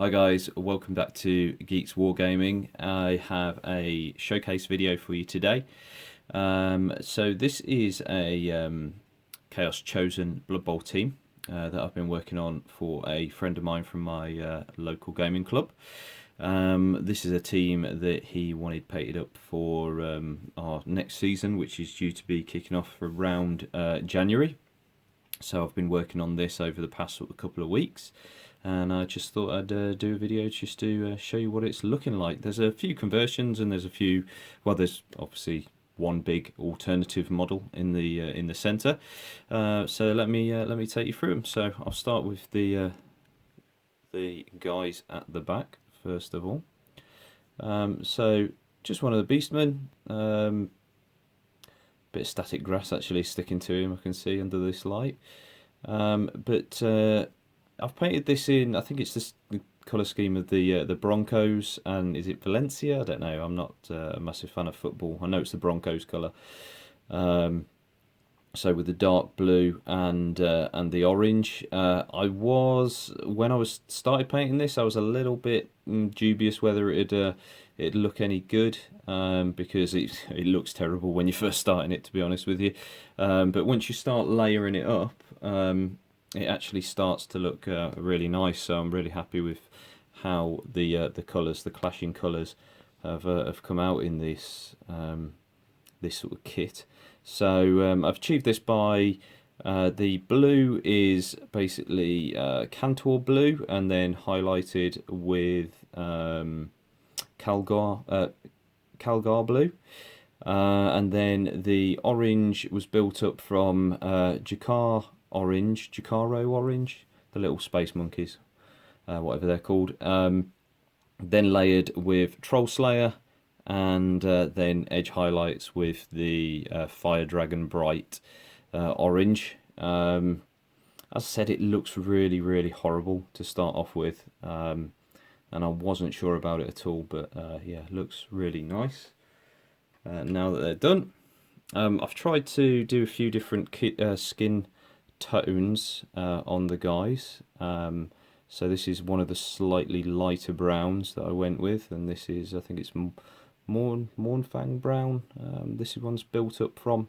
Hi guys, welcome back to Geeks Wargaming. I have a showcase video for you today. So this is a Chaos Chosen Blood Bowl team that I've been working on for a friend of mine from my local gaming club. This is a team that he wanted painted up for our next season, which is due to be kicking off around January. So I've been working on this over the past couple of weeks, and I just thought I'd do a video just to show you what it's looking like. There's a few conversions and there's a few, well, there's obviously one big alternative model in the center. So let me take you through them. So I'll start with the guys at the back first of all. So just one of the beastmen. Bit of static grass actually sticking to him, I can see under this light. But I've painted this in, I think it's the colour scheme of the Broncos, and is it Valencia? I don't know, I'm not a massive fan of football. I know it's the Broncos colour. So with the dark blue and the orange, when I was started painting this, I was a little bit dubious whether it'd look any good, because it looks terrible when you're first starting it, to be honest with you. But once you start layering it up, it actually starts to look really nice. So I'm really happy with how the colours, the clashing colours, have come out in this this sort of kit. So I've achieved this by the blue is basically Cantor blue and then highlighted with Calgar blue, and then the orange was built up from Jacaro orange, the little space monkeys, whatever they're called, then layered with Troll Slayer, and then edge highlights with the Fire Dragon Bright orange. As I said, it looks really horrible to start off with, and I wasn't sure about it at all, but yeah, it looks really nice now that they're done. I've tried to do a few different skin tones on the guys. So this is one of the slightly lighter browns that I went with, and this is, I think it's Mornfang brown. This one's built up from.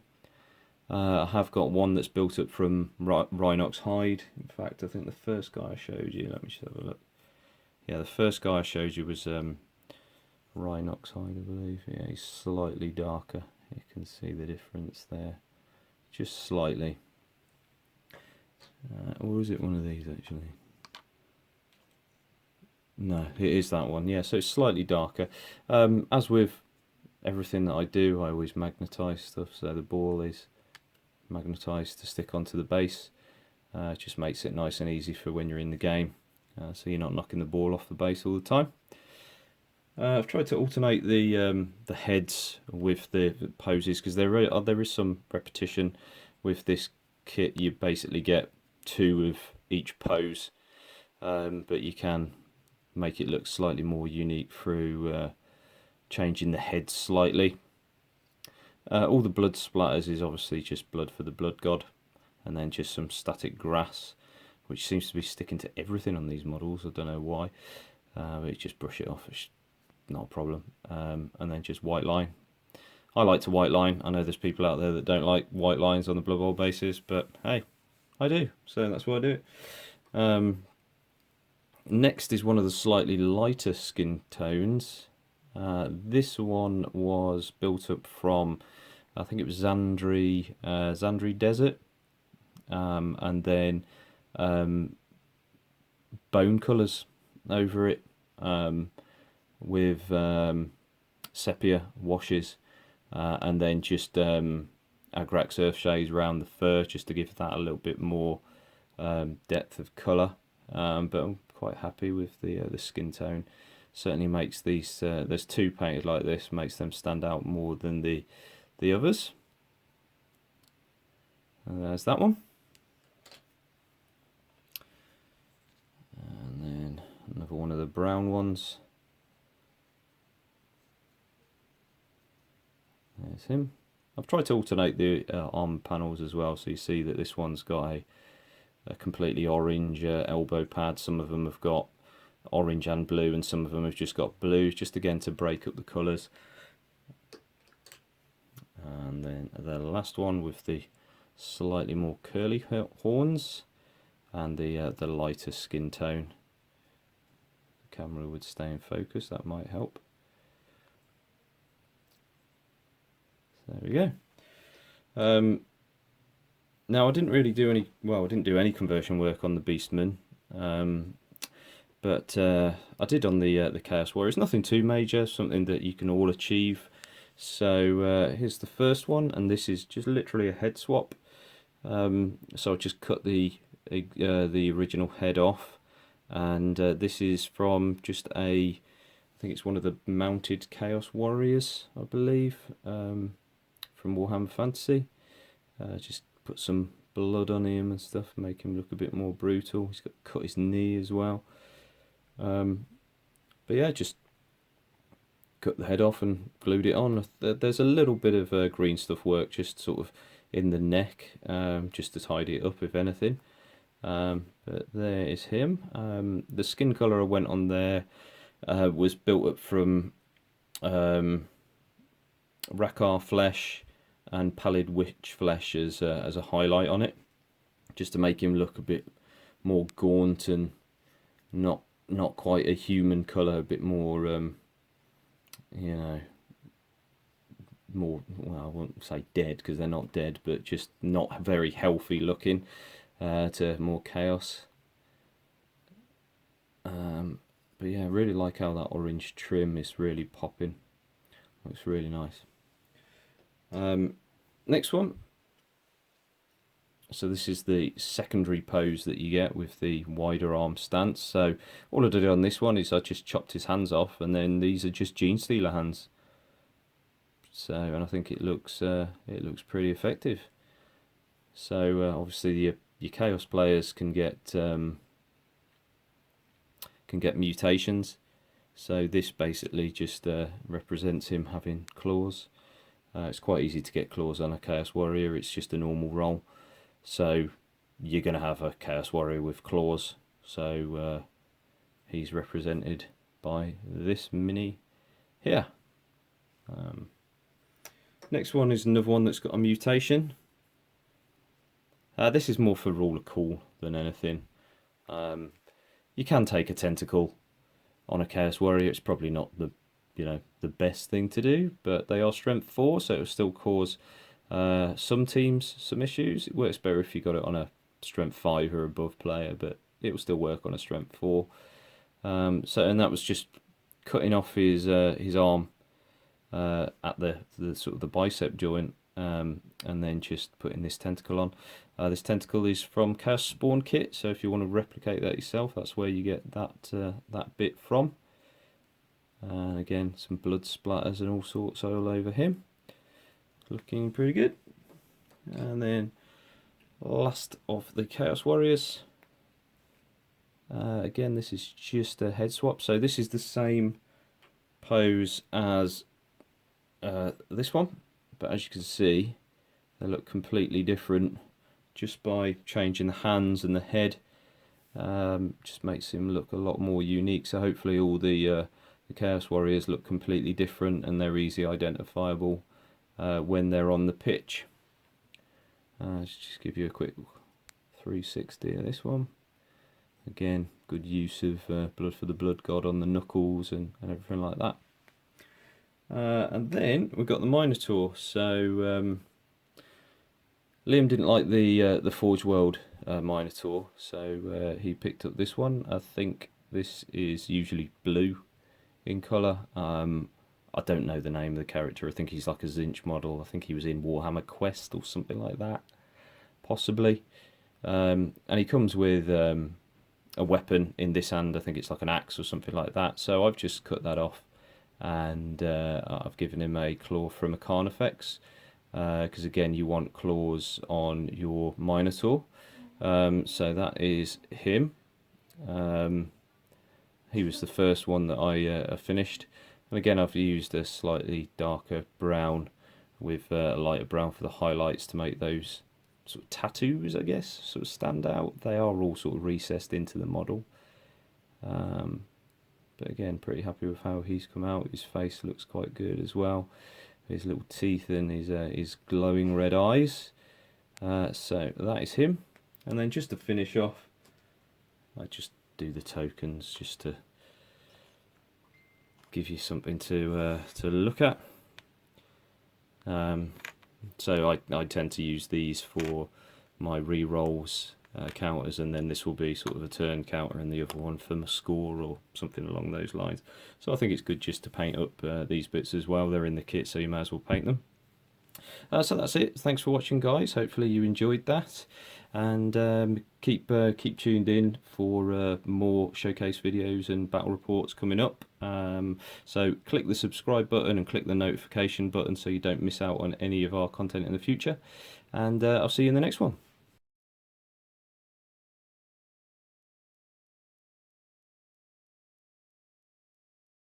I have got one that's built up from Rhinox hide. In fact, I think the first guy I showed you, let me just have a look. Yeah, the first guy I showed you was Rhinox hide, I believe. Yeah, he's slightly darker. You can see the difference there, just slightly. Or is it one of these actually? No, it is that one. Yeah, so it's slightly darker. As with everything that I do, I always magnetise stuff, so the ball is magnetised to stick onto the base. It just makes it nice and easy for when you're in the game, so you're not knocking the ball off the base all the time. I've tried to alternate the heads with the poses, because there is some repetition with this kit. You basically get two of each pose, but you can make it look slightly more unique through changing the head slightly. All the blood splatters is obviously just blood for the blood god, and then just some static grass, which seems to be sticking to everything on these models. I don't know why, but you just brush it off, it's not a problem. And then just white line. I like to white line. I know there's people out there that don't like white lines on the Blood Bowl basis, but hey, I do, so that's why I do it. Next is one of the slightly lighter skin tones. This one was built up from, I think it was Zandri Desert, and then bone colours over it, with sepia washes, and then just Agrax Earthshades around the fur, just to give that a little bit more depth of colour. But I'm quite happy with the skin tone. Certainly makes these, there's two painted like this, makes them stand out more than the others. And there's that one. And then another one of the brown ones. There's him. I've tried to alternate the arm panels as well, so you see that this one's got a completely orange elbow pad. Some of them have got orange and blue, and some of them have just got blue, just again to break up the colours. And then the last one with the slightly more curly horns and the lighter skin tone. The camera would stay in focus, that might help. There we go. Now I didn't really do any, well, I didn't do any conversion work on the Beastman, but I did on the Chaos Warriors. Nothing too major, something that you can all achieve. So here's the first one, and this is just literally a head swap. So I just cut the original head off, and this is from just I think it's one of the mounted Chaos Warriors, I believe, from Warhammer Fantasy. Just put some blood on him and stuff, make him look a bit more brutal. He's got cut his knee as well. But yeah, just cut the head off and glued it on. There's a little bit of green stuff work just sort of in the neck, just to tidy it up if anything. But there is him. The skin colour I went on there was built up from Rakkar flesh and Pallid Witch flesh as a highlight on it, just to make him look a bit more gaunt and not quite a human colour, a bit more you know, more, well, I won't say dead because they're not dead, but just not very healthy looking, to more chaos. But yeah, I really like how that orange trim is really popping. Looks really nice. Next one. So this is the secondary pose that you get with the wider arm stance. So all I did on this one is I just chopped his hands off, and then these are just Gene Stealer hands. So, and I think it looks pretty effective. So obviously your Chaos players can get mutations. So this basically just represents him having claws. It's quite easy to get claws on a Chaos Warrior. It's just a normal roll. So you're going to have a Chaos Warrior with claws. So he's represented by this mini here. Next one is another one that's got a mutation. This is more for rule of cool than anything. You can take a tentacle on a Chaos Warrior. It's probably not the best thing to do, but they are strength 4, so it will still cause some teams some issues. It works better if you got it on a strength 5 or above player, but it will still work on a strength 4. And that was just cutting off his arm at the sort of the bicep joint, and then just putting this tentacle on. This tentacle is from Chaos Spawn Kit, so if you want to replicate that yourself, that's where you get that bit from. And again, some blood splatters and all sorts all over him. Looking pretty good. And then last of the Chaos Warriors. Again, this is just a head swap. So this is the same pose as this one, but as you can see, they look completely different just by changing the hands and the head. Just makes him look a lot more unique. So hopefully all the Chaos Warriors look completely different and they're easy identifiable when they're on the pitch. Just give you a quick 360 of this one. Again, good use of Blood for the Blood God on the knuckles and everything like that. And then we've got the Minotaur. So Liam didn't like the Forge World Minotaur, so he picked up this one. I think this is usually blue in colour. I don't know the name of the character. I think he's like a Zinch model. I think he was in Warhammer Quest or something like that, possibly. And he comes with a weapon in this hand. I think it's like an axe or something like that. So I've just cut that off, and I've given him a claw from a Carnifex, because again you want claws on your Minotaur. So that is him. He was the first one that I finished, and again I've used a slightly darker brown with a lighter brown for the highlights to make those sort of tattoos, I guess, sort of stand out. They are all sort of recessed into the model. But again, pretty happy with how he's come out. His face looks quite good as well. His little teeth and his glowing red eyes. So that is him. And then just to finish off, I just do the tokens just to give you something to look at. So I tend to use these for my re-rolls counters, and then this will be sort of a turn counter and the other one for my score or something along those lines. So I think it's good just to paint up these bits as well. They're in the kit, so you may as well paint them. So that's it. Thanks for watching, guys. Hopefully you enjoyed that, and keep tuned in for more showcase videos and battle reports coming up. So click the subscribe button and click the notification button so you don't miss out on any of our content in the future, and I'll see you in the next one.